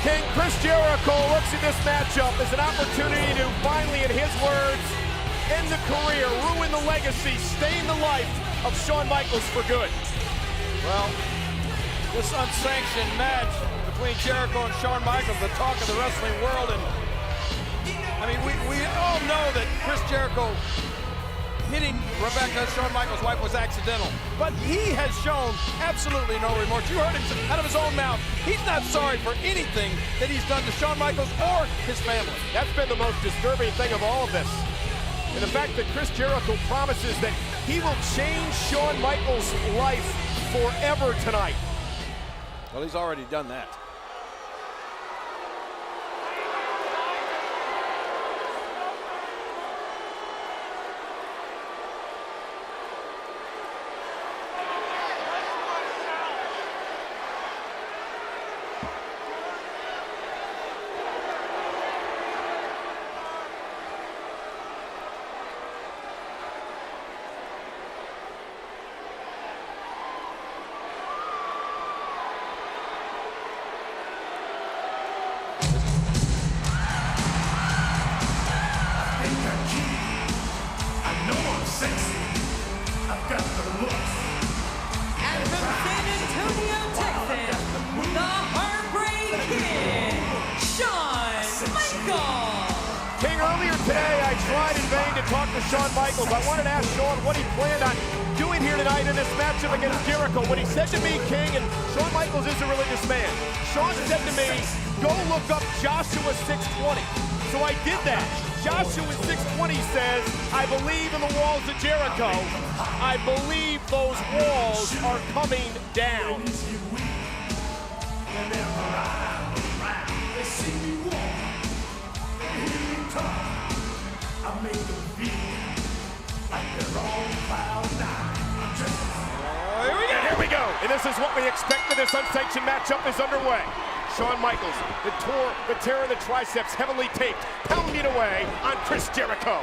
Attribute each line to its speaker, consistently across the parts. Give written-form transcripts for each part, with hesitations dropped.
Speaker 1: King, Chris Jericho looks at this matchup as an opportunity to finally, in his words, end the career, ruin the legacy, stain the life of Shawn Michaels for good.
Speaker 2: Well, this unsanctioned match between Jericho and Shawn Michaels, the talk of the wrestling world, and I mean, we all know that Chris Jericho hitting Rebecca, Shawn Michaels' wife, was accidental. But he has shown absolutely no remorse. You heard him out of his own mouth. He's not sorry for anything that he's done to Shawn Michaels or his family.
Speaker 1: That's been the most disturbing thing of all of this. And the fact that Chris Jericho promises that he will change Shawn Michaels' life forever tonight.
Speaker 2: Well, he's already done that.
Speaker 1: Today, I tried in vain to talk to Shawn Michaels. I wanted to ask Shawn what he planned on doing here tonight in this matchup against Jericho. When he said to me, King, and Shawn Michaels is a religious man, Shawn said to me, go look up Joshua 6:20. So I did that. Joshua 6:20 says, I believe in the walls of Jericho. I believe those walls are coming down.
Speaker 3: I make them feel like they're on cloud nine.
Speaker 1: Here we go. And this is what we expect. This unsanctioned matchup is underway. Shawn Michaels, the tear in the triceps, heavily taped, pounding away on Chris Jericho.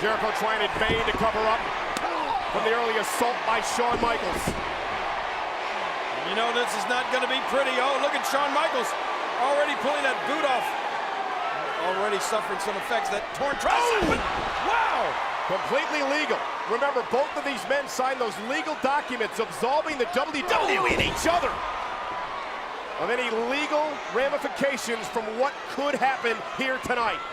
Speaker 1: Jericho trying in vain to cover up from the early assault by Shawn Michaels.
Speaker 2: You know this is not going to be pretty. Oh, look at Shawn Michaels already pulling that boot off. Already suffering some effects, that torn tricep. Wow!
Speaker 1: Completely legal. Remember, both of these men signed those legal documents absolving the WWE and each other of any legal ramifications from what could happen here tonight.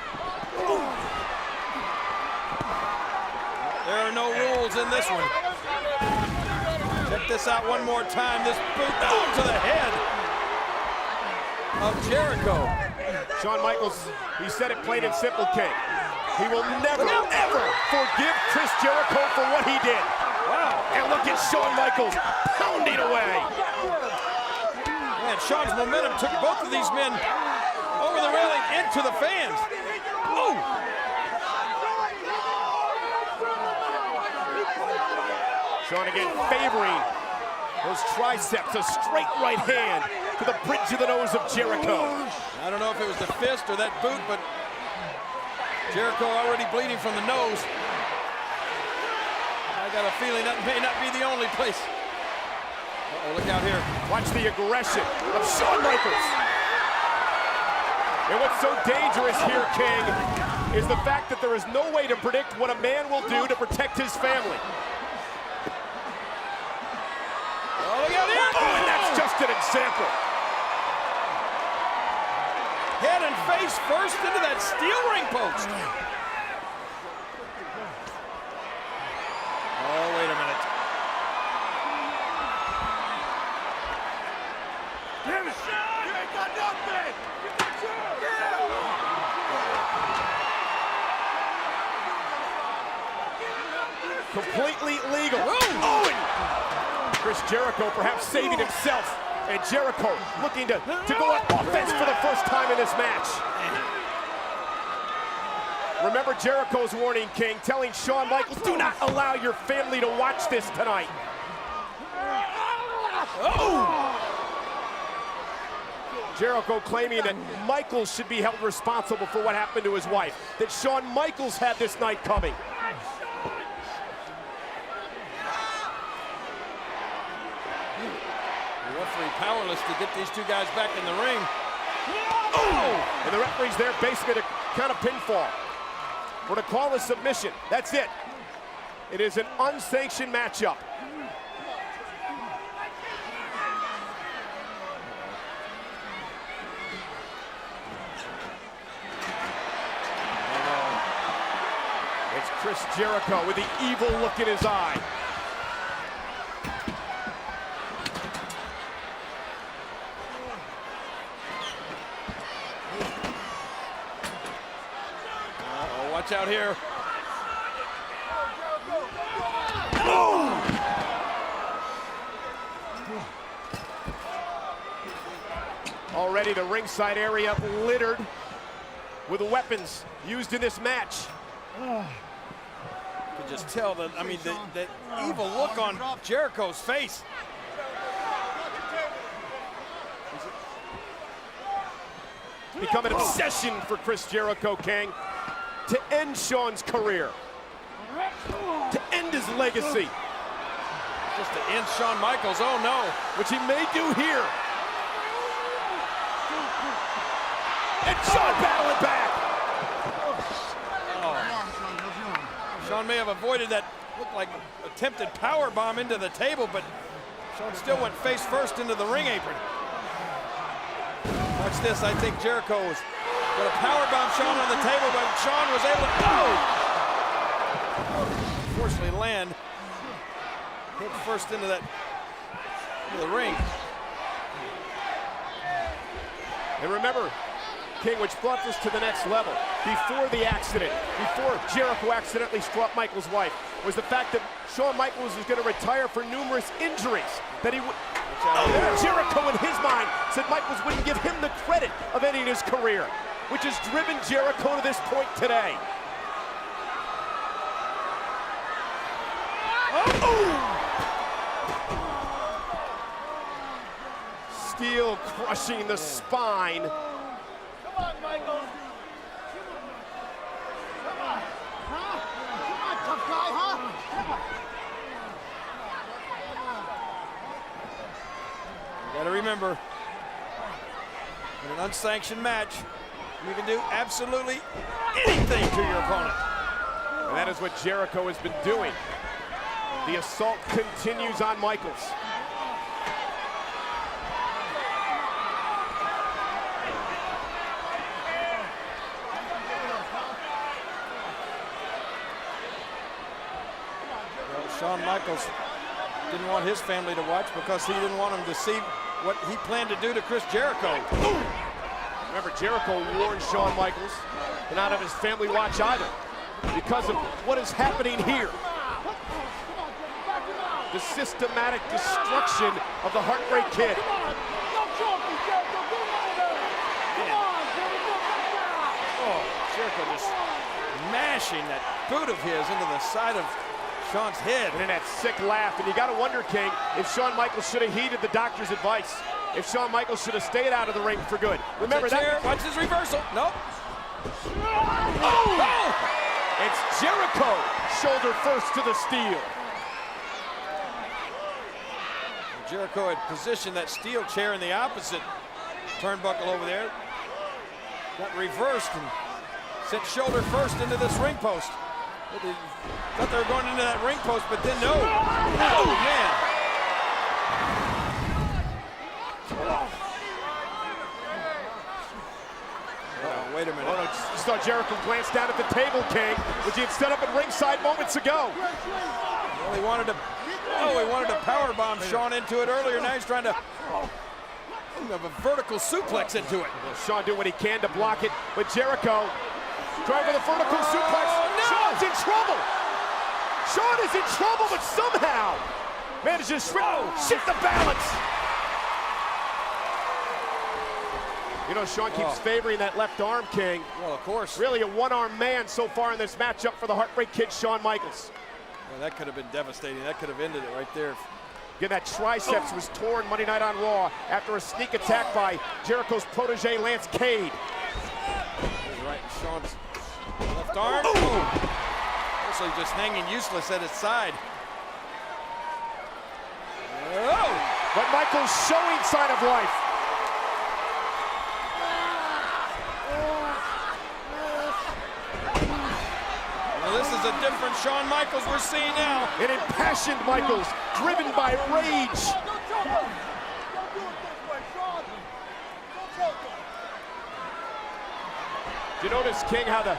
Speaker 2: There are no rules in this one. Check this out one more time. This boot to the head of Jericho.
Speaker 1: Shawn Michaels, he said it plain and simple, King. He will never, ever forgive Chris Jericho for what he did.
Speaker 2: Wow.
Speaker 1: And look at Shawn Michaels pounding away.
Speaker 2: Man, Shawn's momentum took both of these men over the railing into the fans. Oh!
Speaker 1: Shawn again favoring those triceps, a straight right hand to the bridge of the nose of Jericho.
Speaker 2: I don't know if it was the fist or that boot, but Jericho already bleeding from the nose. I got a feeling that may not be the only place. Uh-oh, look out here.
Speaker 1: Watch the aggression of Shawn Michaels. And what's so dangerous here, King, is the fact that there is no way to predict what a man will do to protect his family. Oh, and that's just an example.
Speaker 2: Head and face first into that steel ring post. Oh, wait a minute.
Speaker 3: Damn it! You ain't got nothing!
Speaker 1: Completely legal. Oh, and Chris Jericho perhaps saving himself, and Jericho looking to go on offense for the first time in this match. Remember Jericho's warning, King, telling Shawn Michaels, do not allow your family to watch this tonight. Oh! Jericho claiming that Michaels should be held responsible for what happened to his wife, that Shawn Michaels had this night coming.
Speaker 2: powerless to get these two guys back in the ring.
Speaker 1: Oh! And the referee's there basically to count a pinfall. Or to call a submission. That's it. It is an unsanctioned matchup. It's Chris Jericho with the evil look in his eye.
Speaker 2: Watch out here.
Speaker 1: Already the ringside area littered with weapons used in this match.
Speaker 2: You can just tell that, I mean, that evil look on Jericho's face.
Speaker 1: Become an obsession for Chris Jericho, King, to end Shawn's career, to end his legacy.
Speaker 2: Just to end Shawn Michaels, oh no.
Speaker 1: Which he may do here. And Shawn battling back.
Speaker 2: Oh. Shawn may have avoided that, looked like attempted power bomb into the table, but Shawn still went face first into the ring apron. Watch this, I think Jericho was going to power bomb Shawn on the table, but Shawn was able to, unfortunately land hit first into the ring.
Speaker 1: And remember, King, which brought this to the next level, before the accident, before Jericho accidentally struck Michaels' wife, was the fact that Shawn Michaels was going to retire for numerous injuries. That he would. Jericho, in his mind, said Michaels wouldn't give him the credit of ending his career, which has driven Jericho to this point today. Steel crushing the spine.
Speaker 4: Come on, Michael. Come on. Huh? Come on, tough guy, huh? Come on.
Speaker 2: You gotta remember, in an unsanctioned match, you can do absolutely anything to your opponent.
Speaker 1: And that is what Jericho has been doing. The assault continues on Michaels.
Speaker 2: Shawn Michaels didn't want his family to watch because he didn't want them to see what he planned to do to Chris Jericho.
Speaker 1: Remember, Jericho warned Shawn Michaels to not have his family watch either because of what is happening here. The systematic destruction of the Heartbreak Kid.
Speaker 2: Oh, Jericho just mashing that boot of his into the side of Shawn's head.
Speaker 1: And then that sick laugh. And you got to wonder, King, if Shawn Michaels should have heeded the doctor's advice. If Shawn Michaels should have stayed out of the ring for good. Remember that.
Speaker 2: Watch his reversal. Nope.
Speaker 1: Oh! It's Jericho, shoulder first to the steel.
Speaker 2: Jericho had positioned that steel chair in the opposite turnbuckle over there. Got reversed and sent shoulder first into this ring post. Thought they were going into that ring post, but then no. Oh, man. Oh, wait a minute.
Speaker 1: Oh, no, you saw Jericho glance down at the table, King, which he had set up at ringside moments ago.
Speaker 2: Well, he wanted to power bomb Shawn into it earlier. Now he's trying to have a vertical suplex into it.
Speaker 1: Well, Shawn doing what he can to block it, but Jericho trying for the vertical suplex.
Speaker 2: No!
Speaker 1: Shawn's in trouble. Shawn is in trouble, but somehow manages to shift the balance. You know, Shawn keeps favoring that left arm, King.
Speaker 2: Well, of course.
Speaker 1: Really a one-armed man so far in this matchup for the Heartbreak Kid, Shawn Michaels.
Speaker 2: Well, that could have been devastating. That could have ended it right there.
Speaker 1: Again, that triceps was torn Monday night on Raw after a sneak attack by Jericho's protege, Lance Cade.
Speaker 2: Right in Shawn's left arm. Actually just hanging useless at his side. Oh!
Speaker 1: But Michaels showing sign of life.
Speaker 2: Well, this is a different Shawn Michaels we're seeing now.
Speaker 1: An impassioned Michaels, driven by rage. You notice, King, how the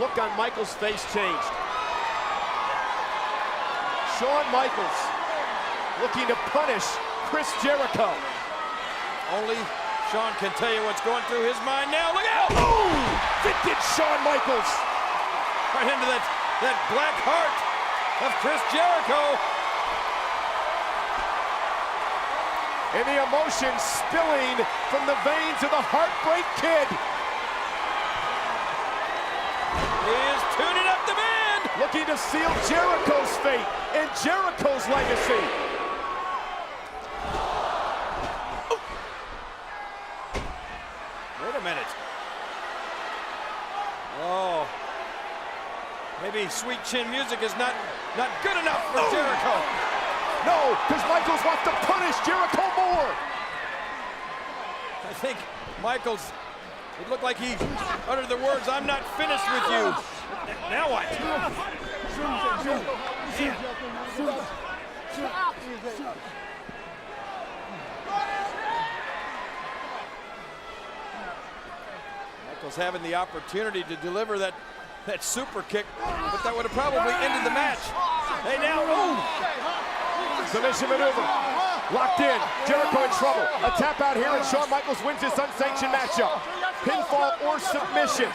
Speaker 1: look on Michaels' face changed. Shawn Michaels looking to punish Chris Jericho.
Speaker 2: Only Shawn can tell you what's going through his mind now. Look out!
Speaker 1: Oh! Vintage Shawn Michaels.
Speaker 2: Right into that black heart of Chris Jericho.
Speaker 1: And the emotion spilling from the veins of the Heartbreak Kid.
Speaker 2: He is tuning up the band.
Speaker 1: Looking to seal Jericho's fate and Jericho's legacy.
Speaker 2: Wait a minute. Oh. Maybe sweet chin music is not good enough for Jericho.
Speaker 1: No, because Michaels wants to punish Jericho more.
Speaker 2: I think Michaels, it looked like he uttered the words, "I'm not finished with you." Now what? Michaels having the opportunity to deliver that super kick, but that would have probably ended the match. Hey, now,
Speaker 1: Submission maneuver. Locked in. Jericho in trouble. A tap out here, and Shawn Michaels wins this unsanctioned matchup. Pinfall or submission.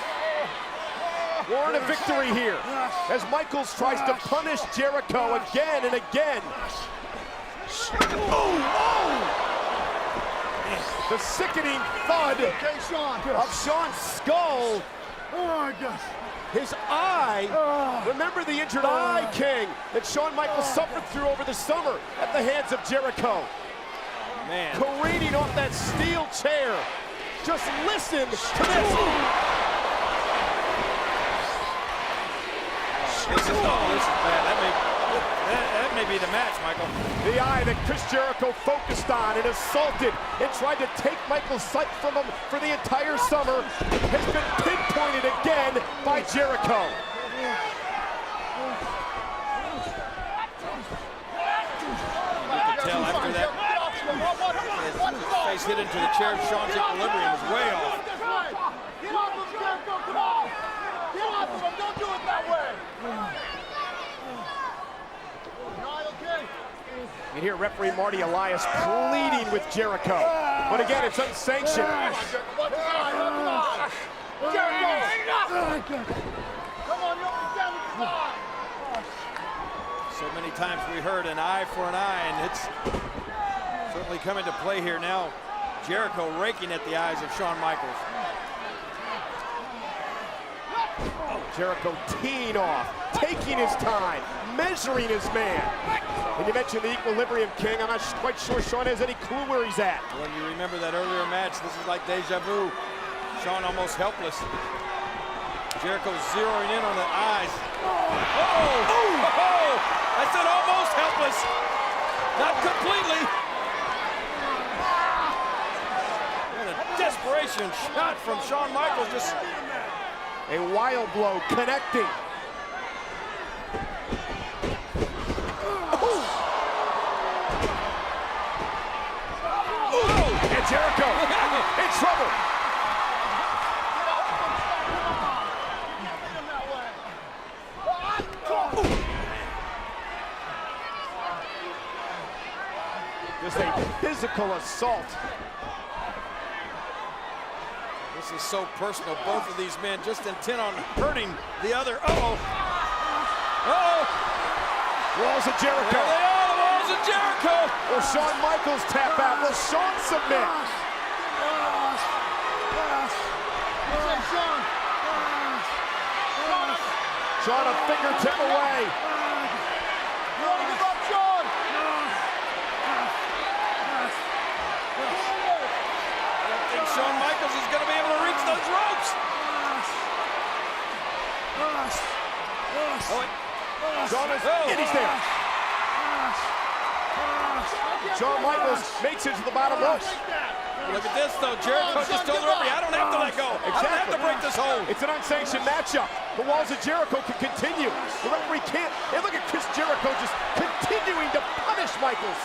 Speaker 1: Warren a victory here as Michaels tries to punish Jericho again and again. The sickening thud of Shawn's skull.
Speaker 4: Oh my gosh.
Speaker 1: His eye, remember the injured eye, King, that Shawn Michaels suffered through over the summer at the hands of Jericho.
Speaker 2: man.
Speaker 1: Careening off that steel chair. Just listen to this.
Speaker 2: This is bad. That may be the match, Michael.
Speaker 1: The eye that Chris Jericho focused on and assaulted and tried to take Michael's sight from him for the entire summer has been pinpointed again by Jericho.
Speaker 2: You can tell after that face hit into the chair, Shawn's equilibrium was way off.
Speaker 4: Get off of Jericho, come on! Get off of him, don't do it that way!
Speaker 1: You hear referee Marty Elias pleading with Jericho. But again, it's unsanctioned.
Speaker 2: So many times we heard an eye for an eye, and it's certainly come into play here now. Jericho raking at the eyes of Shawn Michaels.
Speaker 1: Jericho teeing off, taking his time, measuring his man. And you mentioned the equilibrium, King. I'm not quite sure Shawn has any clue where he's at.
Speaker 2: When you remember that earlier match, this is like deja vu. Shawn almost helpless. Jericho zeroing in on the eyes. I said almost helpless. Not completely. And a desperation shot from Shawn Michaels. Just
Speaker 1: a wild blow connecting. And Jericho in trouble. Just a physical assault.
Speaker 2: this is so personal. Both of these men just intent on hurting the other.
Speaker 1: Walls of Jericho.
Speaker 2: There they are, the walls of Jericho.
Speaker 1: Will Shawn Michaels tap out? Will Shawn submit? Shawn a fingertip away.
Speaker 2: I don't think Shawn Michaels is going to be able to reach those ropes.
Speaker 1: Shawn is, and he's there. Shawn Michaels makes it to the bottom rope.
Speaker 2: Look at this, though. Jericho just told the referee, I don't have to let go. I don't have to break this hold.
Speaker 1: It's an unsanctioned matchup. The walls of Jericho can continue. The referee can't. And look at Chris Jericho just continuing to punish Michaels.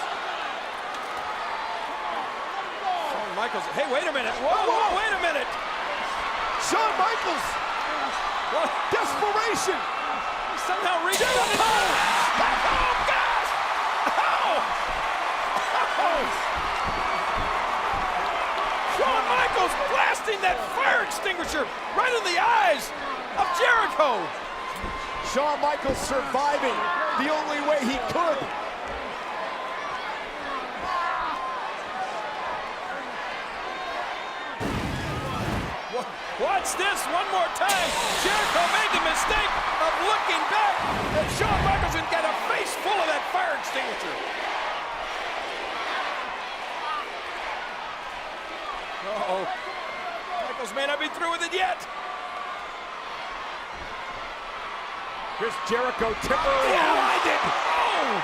Speaker 2: Shawn Michaels, hey, wait a minute. Whoa, wait a minute.
Speaker 1: Shawn Michaels.
Speaker 2: What?
Speaker 1: Desperation.
Speaker 2: He somehow reached out and oh, gosh. Shawn Michaels blasting that fire extinguisher right in the eyes of Jericho.
Speaker 1: Shawn Michaels surviving the only way he could.
Speaker 2: Watch this one more time. Jericho made the mistake of looking back, and Shawn Michaels got a face full of that fire extinguisher. Uh-oh. Michaels may not be through with it yet.
Speaker 1: Chris Jericho temporarily blinded.
Speaker 2: Oh!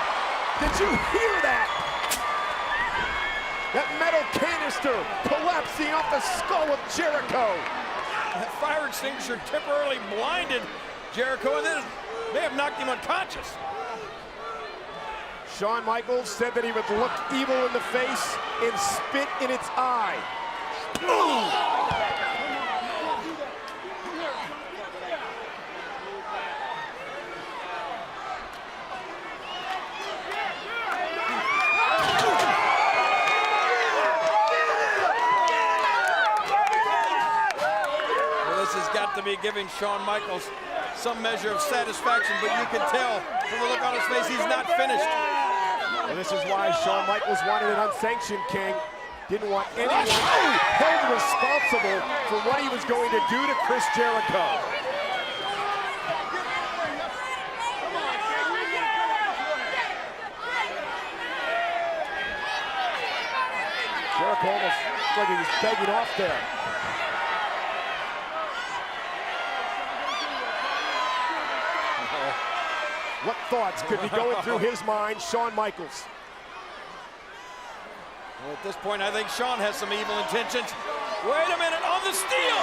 Speaker 1: Did you hear that? That metal canister collapsing off the skull of Jericho.
Speaker 2: That fire extinguisher temporarily blinded Jericho, and then may have knocked him unconscious.
Speaker 1: Shawn Michaels said that he would look evil in the face and spit in its eye.
Speaker 2: To be giving Shawn Michaels some measure of satisfaction, but you can tell from the look on his face he's not finished.
Speaker 1: Well, this is why Shawn Michaels wanted an unsanctioned king. Didn't want anyone held responsible for what he was going to do to Chris Jericho. Jericho almost looked like he was begging off there. What thoughts could be going through his mind, Shawn Michaels?
Speaker 2: Well, at this point, I think Shawn has some evil intentions. Wait a minute, on the steal!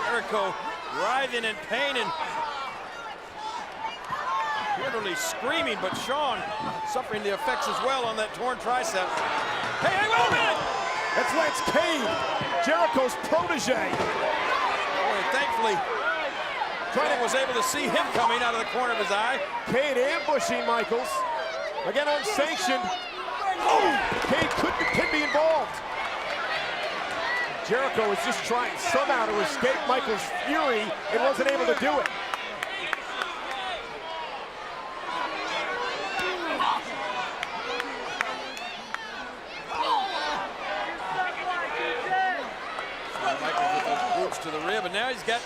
Speaker 2: Jericho writhing in pain and literally screaming, but Shawn suffering the effects as well on that torn tricep. Hey, wait a minute!
Speaker 1: That's Lance Cade, Jericho's protege.
Speaker 2: Boy, thankfully, Trent was able to see him coming out of the corner of his eye.
Speaker 1: Cade ambushing Michaels. Again, unsanctioned. Oh! Cade could be involved. Jericho was just trying somehow to escape Michaels' fury and wasn't able to do it.
Speaker 2: To the rib, and now he's got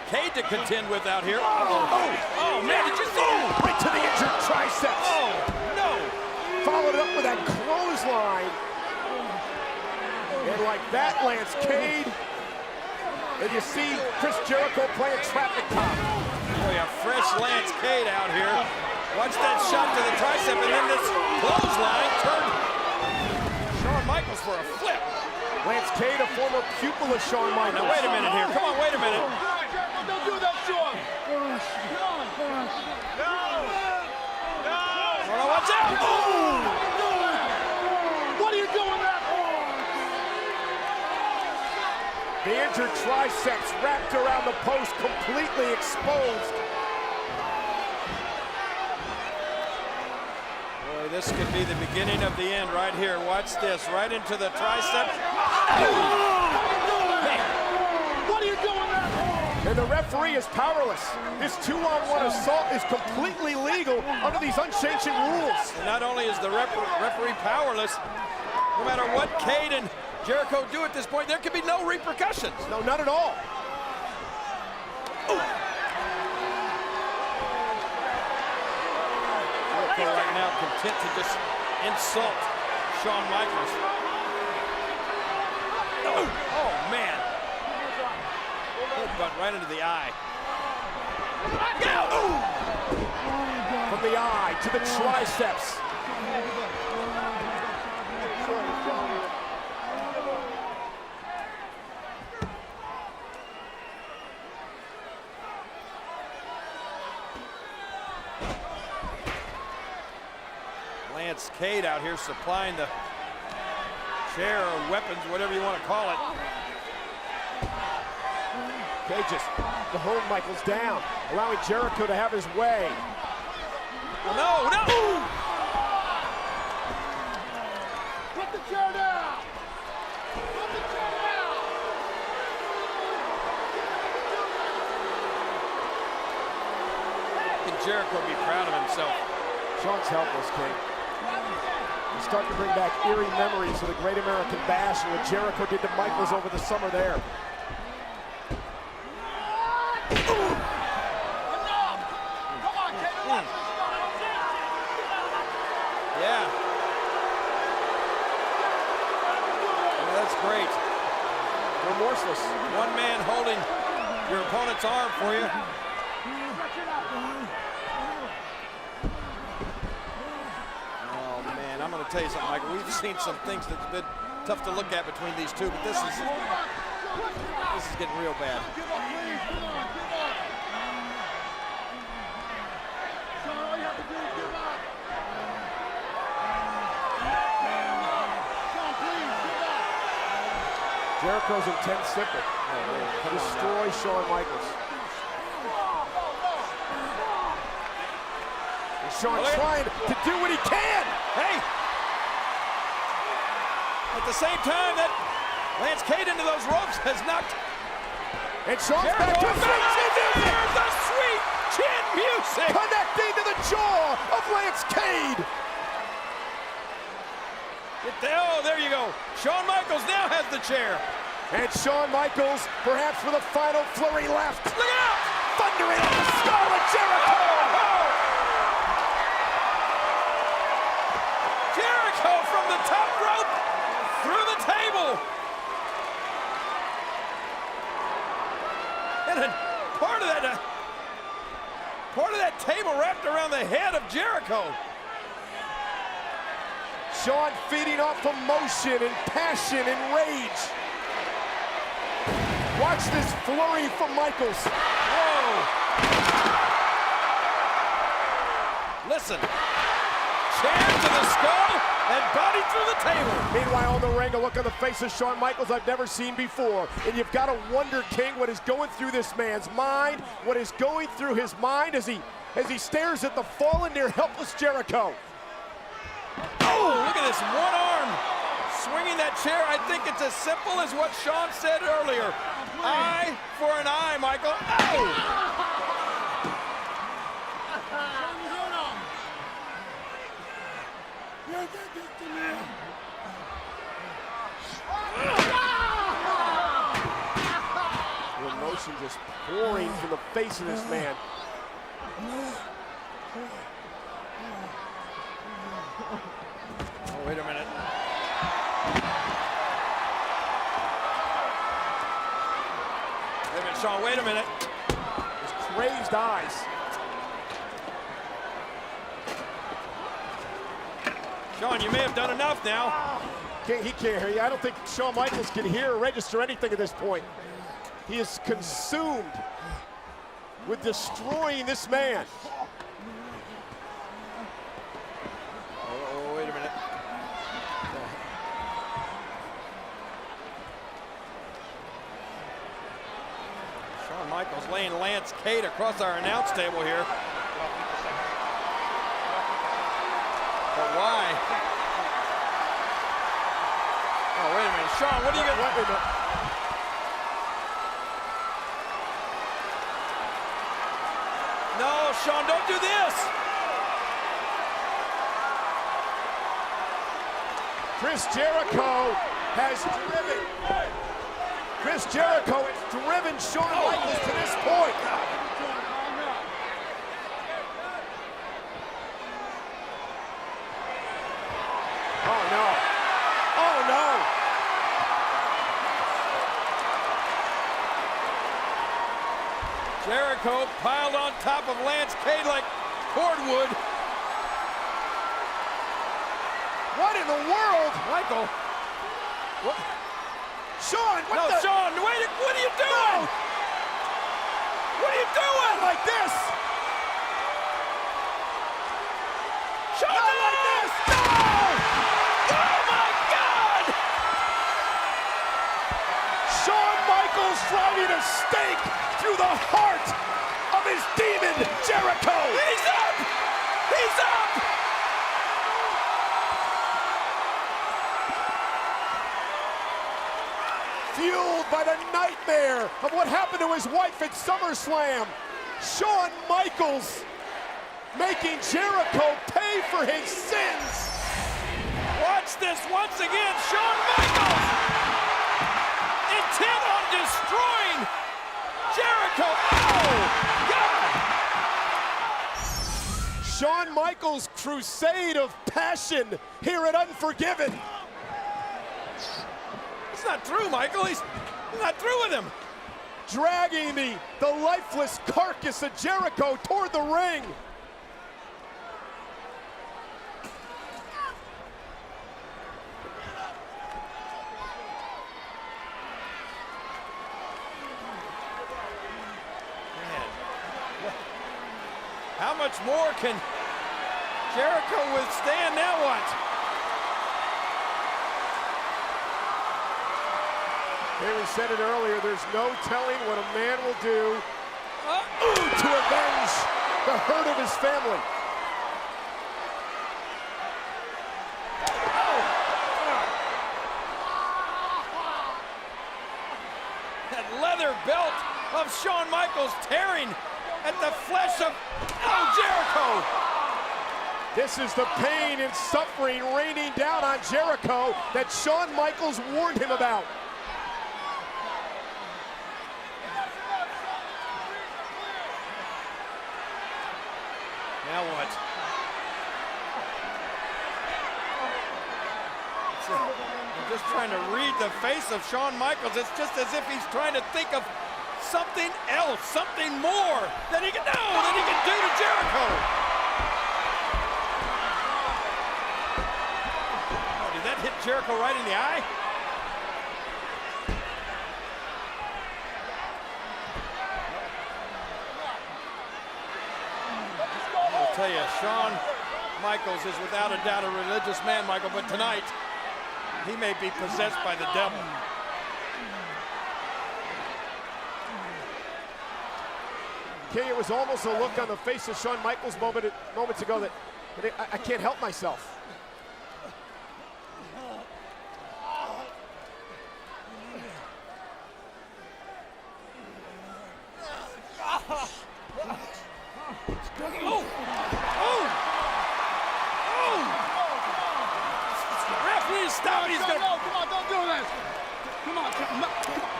Speaker 2: Cade to contend with out here. Oh man, did you see that?
Speaker 1: Right to the injured triceps.
Speaker 2: Oh, no.
Speaker 1: Followed up with that clothesline. And like that, Lance Cade. And you see Chris Jericho playing traffic cop.
Speaker 2: Boy, a fresh Lance Cade out here. Watch that shot to the tricep, and then this clothesline turned Shawn Michaels for a flip.
Speaker 1: Lance Cade, a former pupil of Shawn Michaels.
Speaker 2: Now, wait a minute here. Come on, wait a minute.
Speaker 4: Don't do that, Shawn.
Speaker 2: No, watch out. Oh!
Speaker 4: What are you doing that for?
Speaker 1: The injured triceps wrapped around the post, completely exposed.
Speaker 2: Boy, this could be the beginning of the end right here. Watch this, right into the tricep.
Speaker 4: What are you doing that for?
Speaker 1: And the referee is powerless. This 2-on-1 assault is completely legal under these unsanctioned rules.
Speaker 2: And not only is the referee powerless, no matter what Cade and Jericho do at this point, there could be no repercussions.
Speaker 1: No, not at all.
Speaker 2: Jericho right now content to just insult Shawn Michaels. Oh man. Headbutt right into the eye.
Speaker 1: From the eye to the triceps.
Speaker 2: Cade out here supplying the chair or weapons, whatever you want to call it.
Speaker 1: Cade just holding Michaels down, allowing Jericho to have his way.
Speaker 2: No, no!
Speaker 4: Put the chair down! Put the chair down!
Speaker 2: Can Jericho be proud of himself?
Speaker 1: Shawn's helpless, King. He's starting to bring back eerie memories of the Great American Bash and what Jericho did to Michaels over the summer there.
Speaker 2: Yeah. That's great.
Speaker 1: Remorseless.
Speaker 2: One man holding your opponent's arm for you. I'm going to tell you something, Michael. We've seen some things that's been tough to look at between these two, but this is getting real bad.
Speaker 1: Jericho's intent simple. Destroy Shawn Michaels. And Shawn trying to do what he can.
Speaker 2: Hey! At the same time that Lance Cade into those ropes has knocked.
Speaker 1: And Shawn's back to his feet.
Speaker 2: There's the sweet chin music.
Speaker 1: Connecting to the jaw of Lance Cade.
Speaker 2: Oh, there you go. Shawn Michaels now has the chair.
Speaker 1: And Shawn Michaels, perhaps with a final flurry left.
Speaker 2: Look out!
Speaker 1: Thundering on the skull of Jericho.
Speaker 2: Jericho from the top rope through the table. And then part of that table wrapped around the head of Jericho.
Speaker 1: Shawn feeding off emotion and passion and rage. Watch this flurry from Michaels.
Speaker 2: Whoa. Listen. Chair to the skull and body through the table.
Speaker 1: Meanwhile, on the ring, a look on the face of Shawn Michaels I've never seen before. And you've got to wonder, King, what is going through this man's mind, what is going through his mind as he stares at the fallen, near helpless Jericho.
Speaker 2: Oh, look at this one arm swinging that chair. I think it's as simple as what Shawn said earlier. Eye for an eye, Michael. Oh!
Speaker 1: The emotion just pouring from the face of this man.
Speaker 2: Oh, wait a minute. Wait a minute, Shawn, wait a minute.
Speaker 1: His crazed eyes.
Speaker 2: Shawn, you may have done enough now.
Speaker 1: He can't hear you. I don't think Shawn Michaels can hear or register anything at this point. He is consumed with destroying this man.
Speaker 2: Oh, wait a minute. Shawn Michaels laying Lance Cade across our announce table here. But why? Oh, wait a minute. Shawn, what are you going to do? No, Shawn, don't do this.
Speaker 1: Chris Jericho has driven Shawn Michaels to this point. Oh no. Oh no.
Speaker 2: Jericho piled on top of Lance Cade like cordwood.
Speaker 1: What in the world?
Speaker 2: Michael. What?
Speaker 1: Shawn, what
Speaker 2: No,
Speaker 1: the?
Speaker 2: Shawn, wait, what are you doing?
Speaker 1: No.
Speaker 2: What are you doing?
Speaker 1: Not like this.
Speaker 2: Shawn,
Speaker 1: Not
Speaker 2: no!
Speaker 1: like this.
Speaker 2: No! Oh my God!
Speaker 1: Shawn Michaels driving a stake through the heart of his demon, Jericho.
Speaker 2: He's up! He's up!
Speaker 1: Fueled by the nightmare of what happened to his wife at SummerSlam, Shawn Michaels making Jericho pay for his sins.
Speaker 2: Watch this once again. Shawn Michaels intent on destroying Jericho. Oh, God!
Speaker 1: Shawn Michaels' crusade of passion here at Unforgiven.
Speaker 2: He's not through, Michael. He's not through with him.
Speaker 1: Dragging the lifeless carcass of Jericho toward the ring.
Speaker 2: How much more can Jericho withstand? Now what?
Speaker 1: Haley said it earlier, there's no telling what a man will do to avenge the hurt of his family.
Speaker 2: That leather belt of Shawn Michaels tearing at the flesh of Jericho.
Speaker 1: This is the pain and suffering raining down on Jericho that Shawn Michaels warned him about.
Speaker 2: Now what? I'm just trying to read the face of Shawn Michaels. It's just as if he's trying to think of something else, something more that he can do to Jericho. Oh, did that hit Jericho right in the eye? I'll tell you, Shawn Michaels is without a doubt a religious man, Michael, but tonight he may be possessed by the devil.
Speaker 1: King, it was almost a look on the face of Shawn Michaels moments ago that I can't help myself.
Speaker 2: Referee, stop! He's gonna...
Speaker 4: No, come on, don't do this. Come on,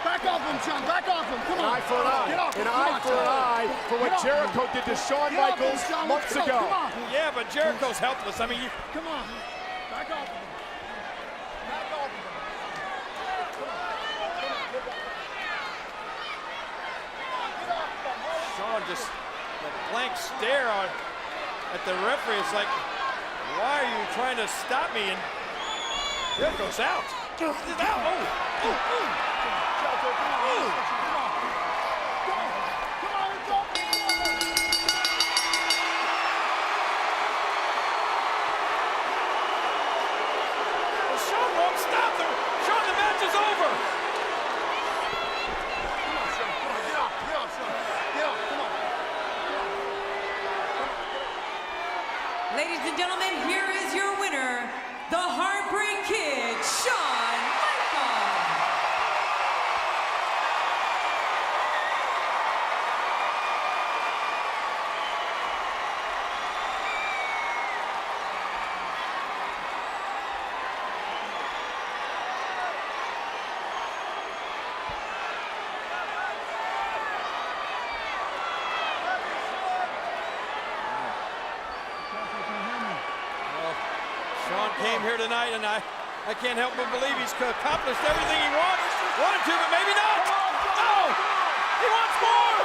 Speaker 4: back off him, Shawn, back off him. Come on.
Speaker 1: An eye for an eye.
Speaker 4: Get off him.
Speaker 1: An eye for an eye for what Jericho did to Shawn Michaels months ago.
Speaker 4: Come on.
Speaker 2: Yeah, but Jericho's helpless. I mean, you...
Speaker 4: Come on. Back off him. Back off him.
Speaker 2: Shawn just that blank stare at the referee. It's like, why are you trying to stop me? And Jericho's out. He's out. Shawn won't stop them. Shawn, the match is over.
Speaker 5: Ladies and gentlemen, here is your winner, the Heartbreak Kid, Shawn Michaels.
Speaker 2: Shawn came here tonight, and I can't help but believe he's accomplished everything he wanted to, but maybe not. Oh, he wants more.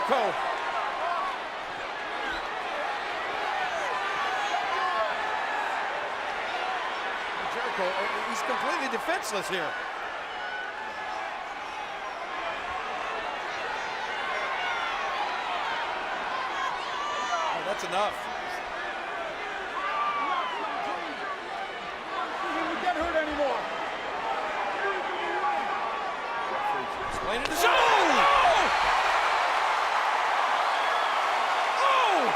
Speaker 2: Jericho. Jericho, he's completely defenseless here. Oh, that's enough.
Speaker 4: He can't hurt anymore.
Speaker 2: Explain it to Shawn. Oh! Oh!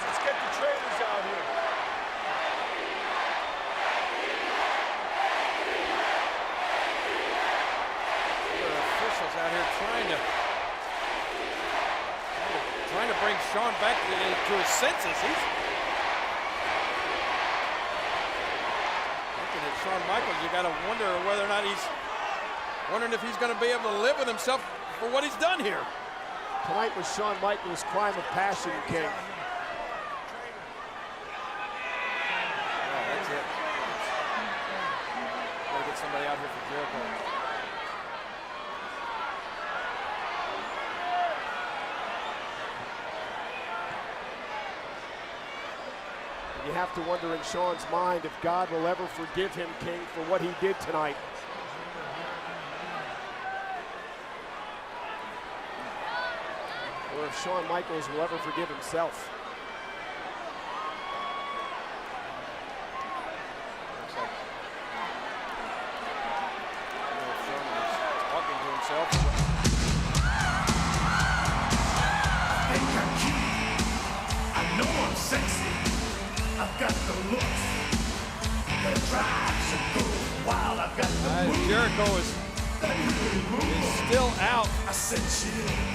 Speaker 4: Let's get the trailers out here.
Speaker 2: Officials out here trying to bring Shawn back to his senses. He's looking at Shawn Michaels. You got to wonder whether or not he's wondering if he's going to be able to live with himself for what he's done here.
Speaker 1: Tonight was Shawn Michaels' crime of passion, King.
Speaker 2: That's it. Gotta get somebody out here for Jericho.
Speaker 1: You have to wonder in Shawn's mind if God will ever forgive him, King, for what he did tonight. Or if Shawn Michaels will ever forgive himself.
Speaker 2: Looks like Shawn is talking to himself.
Speaker 3: Think I'm cute. I know I'm sexy. I've got the looks. The drive so good. While I've got the moves.
Speaker 2: Jericho is still out.
Speaker 3: I said chill.